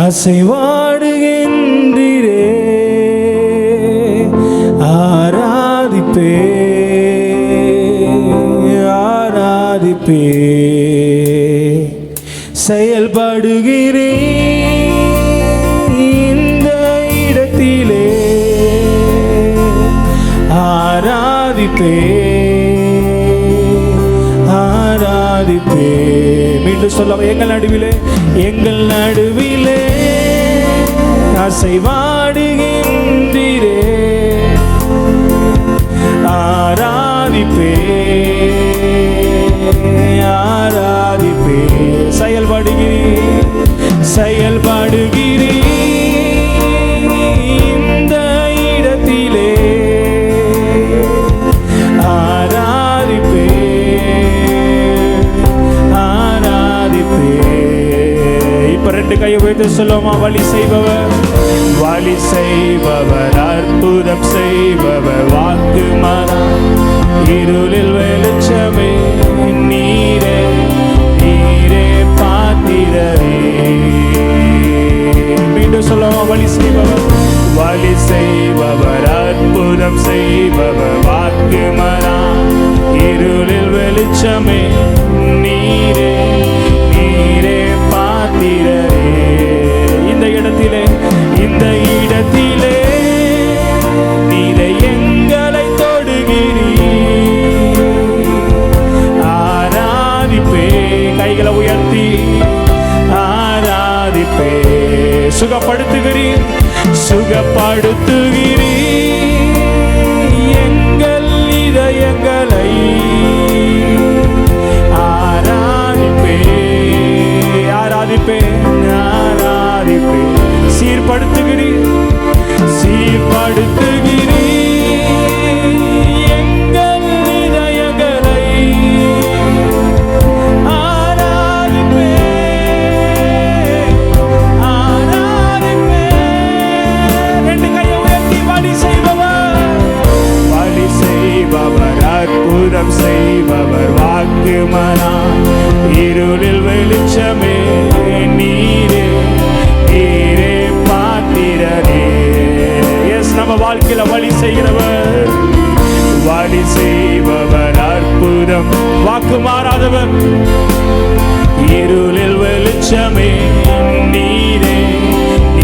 அசைவாடுகின்றீரே, ஆராதிப்பே ஆராதிப்பே. செயல்படுகிறே இந்த இடத்திலே, ஆராதிப்பே ஆராதிப்பே. மீண்டும் சொல்ல, எங்கள் நடுவிலே, எங்கள் நடுவிலே அசைவாடுகின்றீரே, ஆராதிப்பே ஆராதிப்பே. செயல்படுகிறே இந்த இடத்திலே, ஆராதிப்பே ஆராதிப்பே. இப்ப ரெண்டு கையை வைத்து சொல்லுமா, வழி செய்பவர், வழி செய்பவர், அற்புதம் செய்பவர், வாக்கு மாறா, இருளில் வெளிச்சமே, நீரே நீரே பாத்திரரே. மீண்டும் சொல்லுமா, வழி செய்பவர், வழி செய்பவர், அற்புதம் செய்பவர், வாக்கு மாறா, இருளில் வெளிச்சமே, நீரே நீரே பாத்திரரே. இந்த இடத்திலே, இந்த இடத்திலே நீரை எங்களை தொடுகிறீர், ஆராதிப்பே. கைகளை உயர்த்தி ஆராதிப்பே. சுகப்படுத்துகிறீர், சுகப்படுத்துகிறீர் எங்கள் இதயங்களை, ஆராதிப்பே ஆராதிப்பே ஆராதிப்பே. சீர்படுத்துகிறீர், சீர்படுத்துகிறீர் எங்கள் இதயங்களை, ஆராதிப்பே ஆராதிப்பே. ரெண்டு கையை உயர்த்தி, வழி செய்பவர், வழி செய்பவர், அற்புதம் செய்பவர், வாக்கு மனா, இருளில் வெளிச்சமே, நீரே நீரே பாத்திரரே. எஸ், நம்ம வாழ்க்கையில வழி செய்கிறவர், வழி செய்பவர், அற்புதம், வாக்கு மாறாதவர், இருளில் வெளிச்சமே, நீரே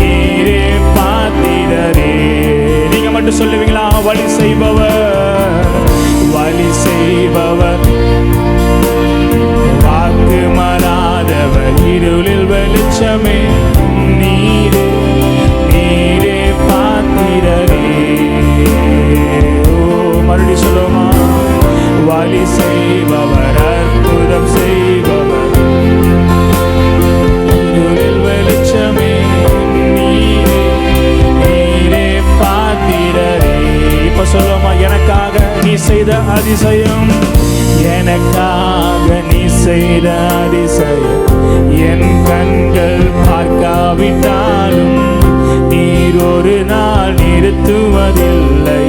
நீரே பாத்திரரே. நீங்க மட்டும் சொல்லுவீங்களா, வழி செய்பவர், வழி செய்பவர், வாக்கு மாறாதவர், இருளில் வெளிச்சமே, நீரே நீரே பாத்திரரே. ஓ, மறுபடி சொல்லுமா, வழி செய்பவர், அற்புதம் செய்பவர், இருளில் வெளிச்சமே, நீரே நீரே பாத்திரரே. இப்ப சொல்லுமா, எனக்காக நீ செய்த அதிசயம், எனக்காக நீ செய்த அதிசயம், என் கண்கள் பார்க்காவிட்டாலும் நீர் ஒரு நாள் நிறுத்துவதில்லை,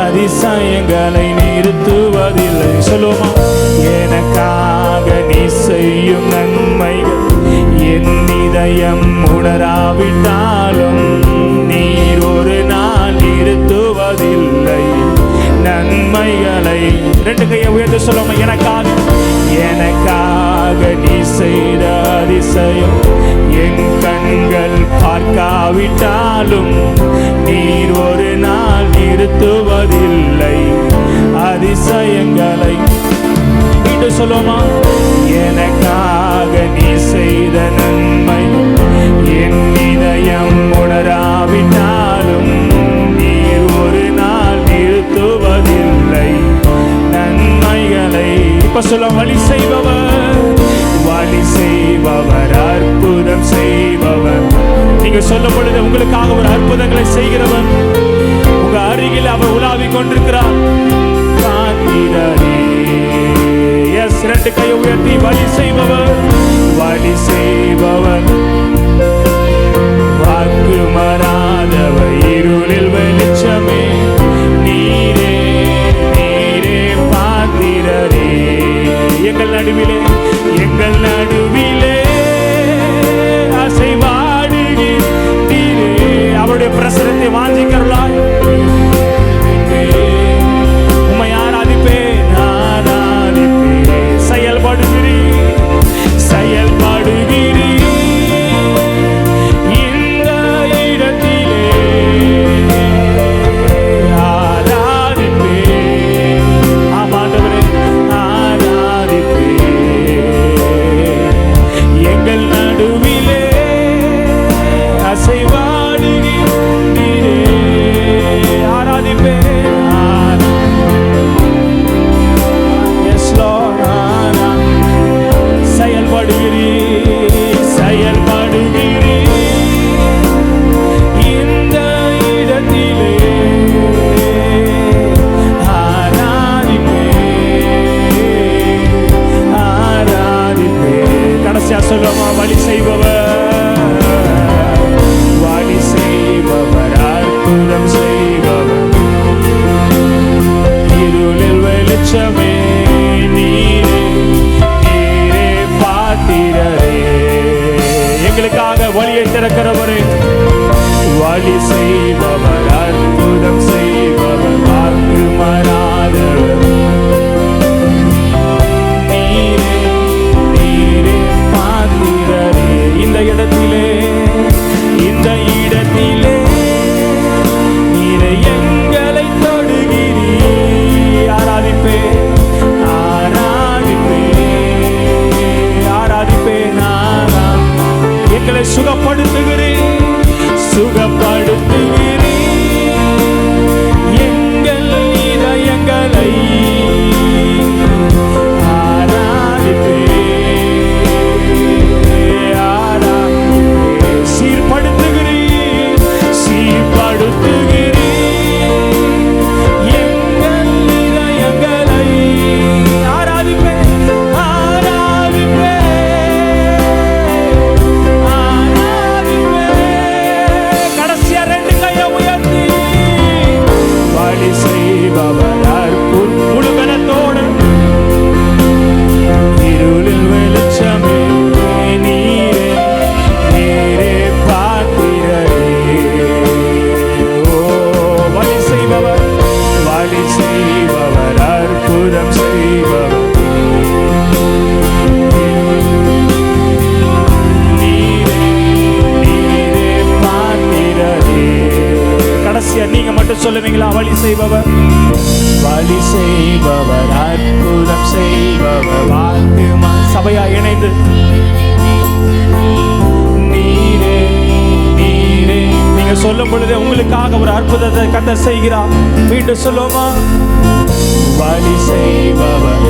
அதிசயங்களை நிறுத்துவதில்லை. சொல்லுமா, எனக்காக நீ செய்யும் நன்மைகள் என் இதயம் உணராவிட்டாலும் நீர் ஒரு நாள் நிறுத்துவதில்லை நன்மைகளை. ரெண்டு கையை உயர்ந்து சொல்லுமா, எனக்காக எனக்காக நீ செய்த அதிசயம், என் கண்கள் பார்க்காவிட்டாலும் நீர் ஒரு நாள் நிறுத்துவதில்லை அதிசயங்களை. இது சொல்லுமா, எனக்காக நீ செய்த நன்மை என் இதயம் உணராவிட்டாலும் நீர் ஒரு நாள் நிறுத்துவதில்லை நன்மைகளை. இப்ப சொல்ல, வழி செய்பவர், வழி செய்பவர், அற்புதம் செய்பவர். நீங்க சொல்லும் பொழுது உங்களுக்காக ஒரு அற்புதங்களை செய்கிறவர், உங்க அருகில் அவர் உலாவிக் கொண்டிருக்கிறார். எஸ், ரெண்டு கையை உயர்த்தி, வழி செய்பவர், வழி செய்பவர், வாக்கு மாறாதவர், இருளில் வெளிச்சமே, நீரே நீரே பாத்திரரே. எங்கள் நடுவிலே, எங்கள் நடுவிலே அசைவாடு கடைசியா சொல்லுமா, வழி செய்பவர், வழி செய்பவர், அற்புதம் செய்பவர், இருளில் வெளிச்சமே நீரே, நீரே பாத்திரரே. எங்களுக்காக வழியை திறக்கிறவரே, வழி செய்பவர், அற்புதம் செய்பவர், வாக்கு மாறாதவர், நீரே, நீரே பாத்திரரே. இந்த இடத்திலே, இந்த இடத்திலே நீரை எங்களை தொடுகிறீர். ஆராதிப்பே, ஆராதிப்பே, ஆராதிப்பே. நான் எங்களை சுகப்படுத்துகிறேன், சுகப்படுத்துகிறேன் எங்கள் இதயங்களை. ஆராதிப்பே, ஆராதிப்பே. சீர்படுத்துகிறேன், சீர்படுத்துகிறேன் எங்கள் இதயங்களை. ஆராதிப்பே, ஆராதிப்பே, ஆராதிப்பே. கடைசியா ரெண்டு கையை உயர்த்தி, வழி செய்பவர், அற்புதம் முழுகனத்தோடு, இருளில் வெளிச்சமே நீரே, நீரே பாத்திரரே. ஓ, வழி செய்பவர், வழி செய்பவர், அற்புதம் செய்பவர், நீரே, நீரே பாத்திரரே. கடைசியா நீங்க மட்டும் சொல்லுவீங்களா, வழி செய்பவர், வழி செய்பவர், அற்புதம் செய்பவர், வாக்கு சபையா இணைந்து, நீரே, நீரே. நீங்க சொல்லும் பொழுது உங்களுக்காக ஒரு அற்புதத்தை கர்த்தர் செய்கிறார். மீண்டும் சொல்லுவோமா, வழி செய்பவர்,